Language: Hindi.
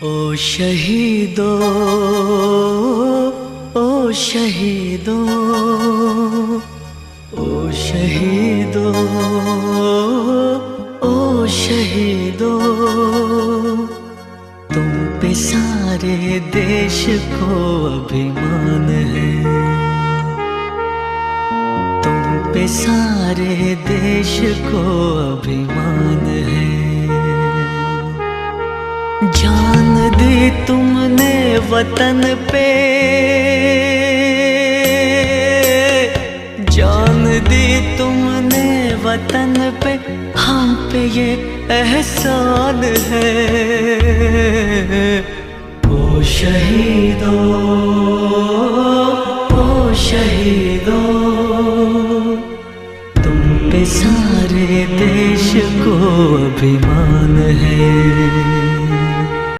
ओ शहीदो, ओ शहीदो, ओ शहीदो, ओ शहीदो, तुम पे सारे देश को अभिमान है। तुम पे सारे देश को अभिमान है। जान दी तुमने वतन पे, जान दी तुमने वतन पे, हम पे ये एहसान है। ओ शहीदो, ओ शहीदो, तुम पे सारे देश को अभिमान है।